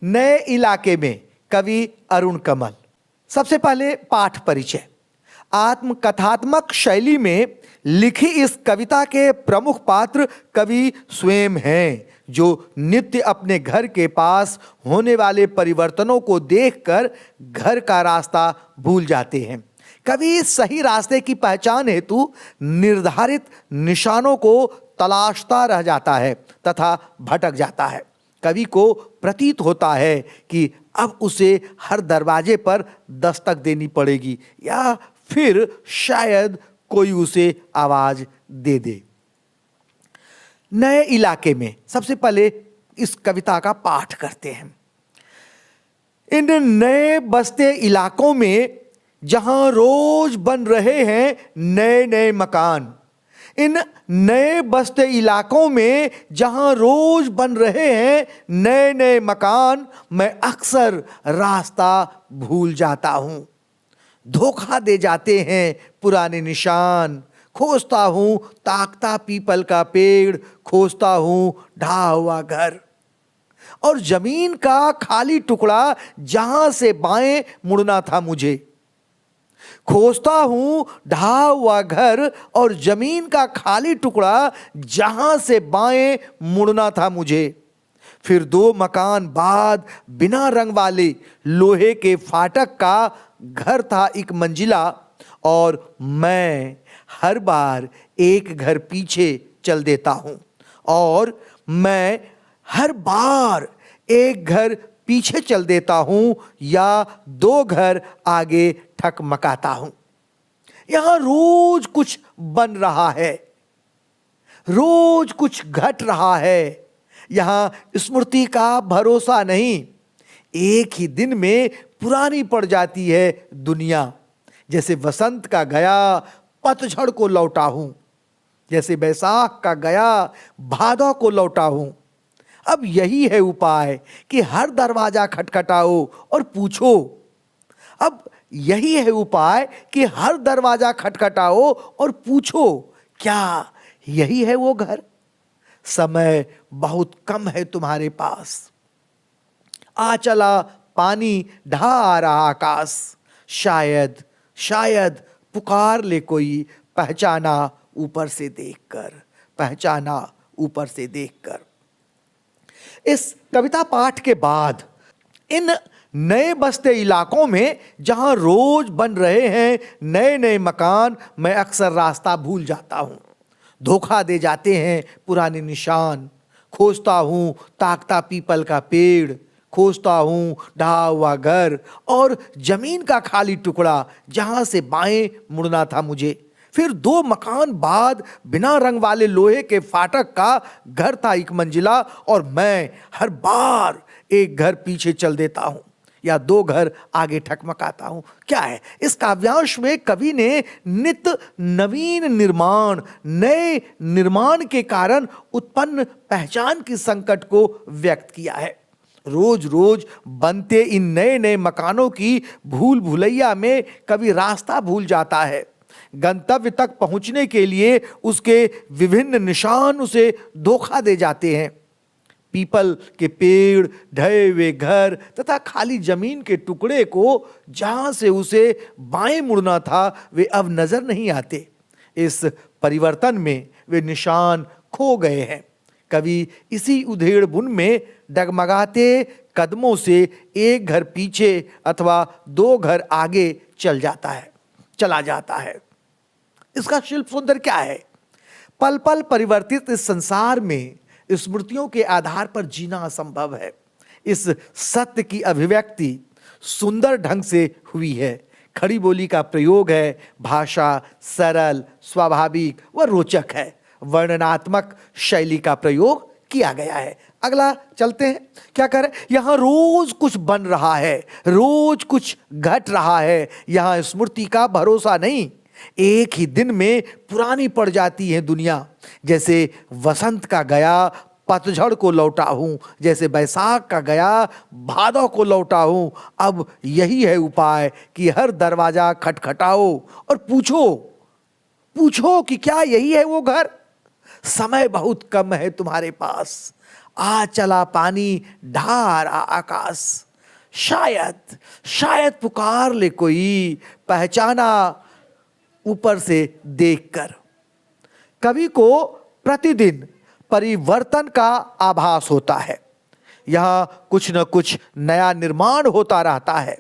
नए इलाके में कवि अरुण कमल। सबसे पहले पाठ परिचय। आत्मकथात्मक शैली में लिखी इस कविता के प्रमुख पात्र कवि स्वयं हैं, जो नित्य अपने घर के पास होने वाले परिवर्तनों को देखकर घर का रास्ता भूल जाते हैं। कवि सही रास्ते की पहचान हेतु निर्धारित निशानों को तलाशता रह जाता है तथा भटक जाता है। कवि को प्रतीत होता है कि अब उसे हर दरवाजे पर दस्तक देनी पड़ेगी या फिर शायद कोई उसे आवाज दे दे। नए इलाके में सबसे पहले इस कविता का पाठ करते हैं। इन नए बसते इलाकों में जहां रोज बन रहे हैं नए नए मकान, इन नए बसते इलाकों में जहां रोज बन रहे हैं नए नए मकान, मैं अक्सर रास्ता भूल जाता हूं। धोखा दे जाते हैं पुराने निशान, खोजता हूं ताकता पीपल का पेड़, खोजता हूं ढहा हुआ घर और जमीन का खाली टुकड़ा जहां से बाएं मुड़ना था मुझे। खोजता हूं ढहा हुआ घर और जमीन का खाली टुकड़ा जहां से बाएं मुड़ना था मुझे। फिर 2 मकान बाद बिना रंग वाले लोहे के फाटक का घर था एक मंजिला, और मैं हर बार एक घर पीछे चल देता हूं और मैं हर बार एक घर पीछे चल देता हूं या 2 घर आगे ठकमकाता हूं। यहां रोज कुछ बन रहा है, रोज कुछ घट रहा है। यहां स्मृति का भरोसा नहीं, एक ही दिन में पुरानी पड़ जाती है दुनिया। जैसे वसंत का गया पतझड़ को लौटा हूं, जैसे बैसाख का गया भादौ को लौटा हूं। अब यही है उपाय कि हर दरवाजा खटखटाओ और पूछो। अब यही है उपाय कि हर दरवाजा खटखटाओ और पूछो, क्या यही है वो घर? समय बहुत कम है तुम्हारे पास। आ चला पानी, ढहा आ रहा आकाश, शायद शायद पुकार ले कोई, पहचाना ऊपर से देखकर, पहचाना ऊपर से देखकर। इस कविता पाठ के बाद इन नए बसते इलाकों में जहां रोज बन रहे हैं नए नए मकान, मैं अक्सर रास्ता भूल जाता हूं। धोखा दे जाते हैं पुराने निशान, खोजता हूं ताकता पीपल का पेड़, खोजता हूं ढहा हुआ घर और जमीन का खाली टुकड़ा जहां से बाएं मुड़ना था मुझे। फिर 2 मकान बाद बिना रंग वाले लोहे के फाटक का घर था एक मंजिला, और मैं हर बार एक घर पीछे चल देता हूं या 2 घर आगे ठकमकाता हूं। क्या है इस काव्यांश में? कवि ने नित्य नवीन निर्माण, नए निर्माण के कारण उत्पन्न पहचान की संकट को व्यक्त किया है। रोज रोज बनते इन नए नए मकानों की भूल भुलैया में कवि रास्ता भूल जाता है। गंतव्य तक पहुंचने के लिए उसके विभिन्न निशान उसे धोखा दे जाते हैं। पीपल के पेड़, ढहे हुए घर तथा खाली जमीन के टुकड़े को जहां से उसे बाएं मुड़ना था वे अब नजर नहीं आते। इस परिवर्तन में वे निशान खो गए हैं। कवि इसी उधेड़ बुन में डगमगाते कदमों से एक घर पीछे अथवा 2 घर आगे चला जाता है। इसका शिल्प सुंदर क्या है? पल पल परिवर्तित इस संसार में स्मृतियों के आधार पर जीना असंभव है। इस सत्य की अभिव्यक्ति सुंदर ढंग से हुई है। खड़ी बोली का प्रयोग है, भाषा सरल, स्वाभाविक व रोचक है। वर्णनात्मक शैली का प्रयोग किया गया है। अगला चलते हैं, क्या करें? यहां रोज कुछ बन रहा है, रोज कुछ घट रहा है। यहां स्मृति का भरोसा नहीं, एक ही दिन में पुरानी पड़ जाती है दुनिया। जैसे वसंत का गया पतझड़ को लौटा हूं, जैसे बैसाख का गया भादौ को लौटा हूं। अब यही है उपाय कि हर दरवाजा खटखटाओ और पूछो कि क्या यही है वो घर? समय बहुत कम है तुम्हारे पास। आ चला पानी ढार आकाश, शायद शायद पुकार ले कोई, पहचाना ऊपर से देखकर। कवि को प्रतिदिन परिवर्तन का आभास होता है। यहाँ कुछ न कुछ नया निर्माण होता रहता है।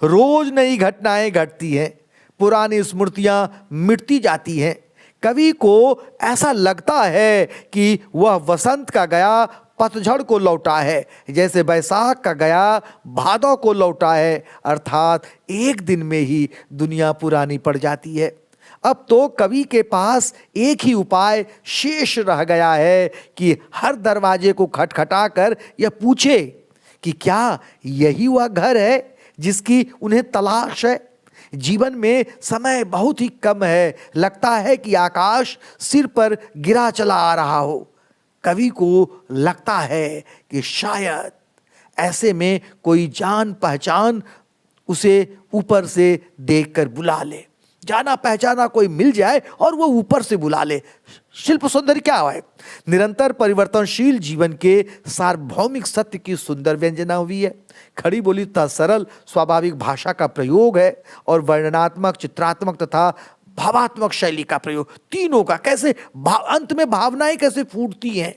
रोज नई घटनाएं घटती हैं, पुरानी स्मृतियां मिटती जाती हैं। कवि को ऐसा लगता है कि वह वसंत का गया पतझड़ को लौटा है, जैसे बैसाख का गया भादों को लौटा है। अर्थात एक दिन में ही दुनिया पुरानी पड़ जाती है। अब तो कवि के पास एक ही उपाय शेष रह गया है कि हर दरवाजे को खटखटाकर यह पूछे कि क्या यही वह घर है जिसकी उन्हें तलाश है। जीवन में समय बहुत ही कम है, लगता है कि आकाश सिर पर गिरा चला आ रहा हो। कवि को लगता है कि शायद ऐसे में कोई जान पहचान उसे ऊपर से देखकर बुला ले, जाना पहचाना कोई मिल जाए और वो ऊपर से बुला ले। शिल्प सौंदर्य क्या है? निरंतर परिवर्तनशील जीवन के सार्वभौमिक सत्य की सुंदर व्यंजना हुई है। खड़ी बोली तथा सरल स्वाभाविक भाषा का प्रयोग है और वर्णनात्मक, चित्रात्मक तथा भावात्मक शैली का प्रयोग, तीनों का। कैसे अंत में भावनाएं कैसे फूटती हैं।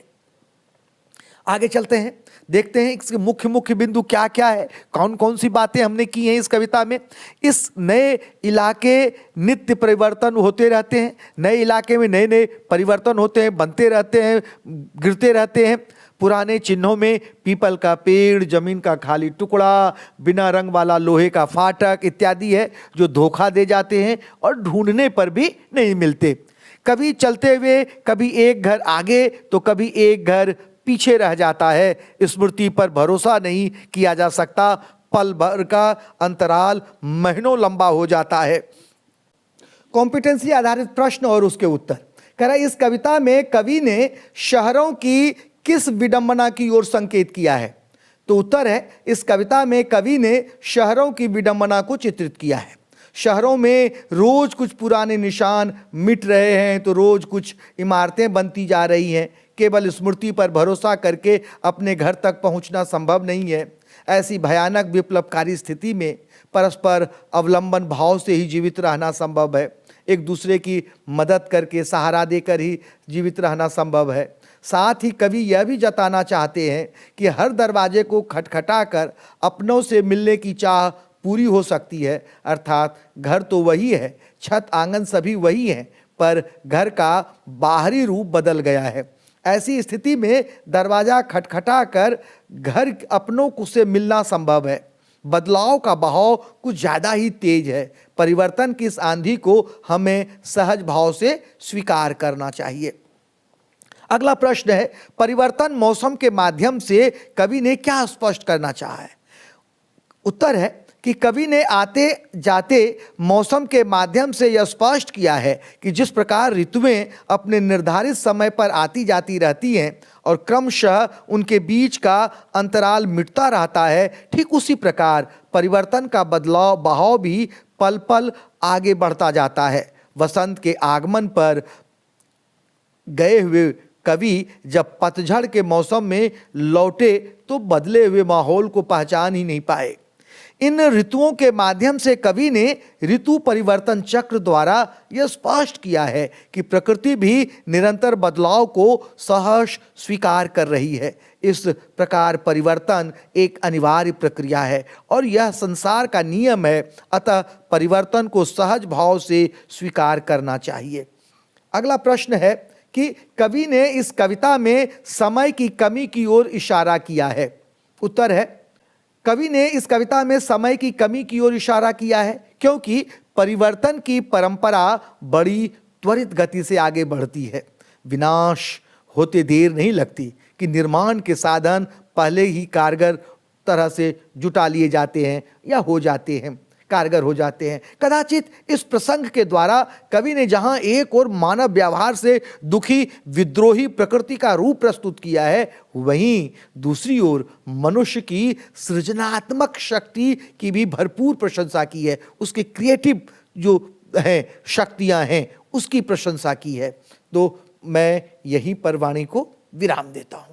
आगे चलते हैं, देखते हैं इसके मुख्य मुख्य बिंदु क्या क्या है, कौन कौन सी बातें हमने की हैं इस कविता में। इस नए इलाके नित्य परिवर्तन होते रहते हैं, नए इलाके में नए नए परिवर्तन होते हैं, बनते रहते हैं, गिरते रहते हैं। पुराने चिन्हों में पीपल का पेड़, जमीन का खाली टुकड़ा, बिना रंग वाला लोहे का फाटक इत्यादि है जो धोखा दे जाते हैं और ढूंढने पर भी नहीं मिलते। कभी चलते हुए कभी एक घर आगे तो कभी एक घर पीछे रह जाता है। स्मृति पर भरोसा नहीं किया जा सकता, पल भर का अंतराल महीनों लंबा हो जाता है। कॉम्पिटेंसी आधारित प्रश्न और उसके उत्तर। कह रहा है इस कविता में कवि ने शहरों की किस विडंबना की ओर संकेत किया है। तो उत्तर है, इस कविता में कवि ने शहरों की विडंबना को चित्रित किया है। शहरों में रोज कुछ पुराने निशान मिट रहे हैं, तो रोज कुछ इमारतें बनती जा रही हैं। केवल स्मृति पर भरोसा करके अपने घर तक पहुंचना संभव नहीं है। ऐसी भयानक विप्लवकारी स्थिति में परस्पर अवलंबन भाव से ही जीवित रहना संभव है। एक दूसरे की मदद करके, सहारा देकर ही जीवित रहना संभव है। साथ ही कवि यह भी जताना चाहते हैं कि हर दरवाजे को खटखटाकर अपनों से मिलने की चाह पूरी हो सकती है। अर्थात घर तो वही है, छत आंगन सभी वही हैं, पर घर का बाहरी रूप बदल गया है। ऐसी स्थिति में दरवाजा खटखटाकर घर अपनों को से मिलना संभव है। बदलाव का बहाव कुछ ज़्यादा ही तेज है। परिवर्तन की इस आंधी को हमें सहज भाव से स्वीकार करना चाहिए। अगला प्रश्न है, परिवर्तन मौसम के माध्यम से कवि ने क्या स्पष्ट करना चाहा है। उत्तर है कि कवि ने आते जाते मौसम के माध्यम से यह स्पष्ट किया है कि जिस प्रकार ऋतुएं अपने निर्धारित समय पर आती जाती रहती हैं और क्रमशः उनके बीच का अंतराल मिटता रहता है, ठीक उसी प्रकार परिवर्तन का बदलाव बहाव भी पल पल आगे बढ़ता जाता है। वसंत के आगमन पर गए हुए कवि जब पतझड़ के मौसम में लौटे तो बदले हुए माहौल को पहचान ही नहीं पाए। इन ऋतुओं के माध्यम से कवि ने ऋतु परिवर्तन चक्र द्वारा यह स्पष्ट किया है कि प्रकृति भी निरंतर बदलाव को सहर्ष स्वीकार कर रही है। इस प्रकार परिवर्तन एक अनिवार्य प्रक्रिया है और यह संसार का नियम है। अतः परिवर्तन को सहज भाव से स्वीकार करना चाहिए। अगला प्रश्न है कि कवि ने इस कविता में समय की कमी की ओर इशारा किया है। उत्तर है, कवि ने इस कविता में समय की कमी की ओर इशारा किया है क्योंकि परिवर्तन की परंपरा बड़ी त्वरित गति से आगे बढ़ती है। विनाश होते देर नहीं लगती कि निर्माण के साधन पहले ही कारगर तरह से जुटा लिए जाते हैं या हो जाते हैं, कारगर हो जाते हैं। कदाचित इस प्रसंग के द्वारा कवि ने जहां एक और मानव व्यवहार से दुखी विद्रोही प्रकृति का रूप प्रस्तुत किया है, वहीं दूसरी ओर मनुष्य की सृजनात्मक शक्ति की भी भरपूर प्रशंसा की है। उसके क्रिएटिव जो हैं शक्तियां हैं उसकी प्रशंसा की है। तो मैं यहीं पर वाणी को विराम देता हूं।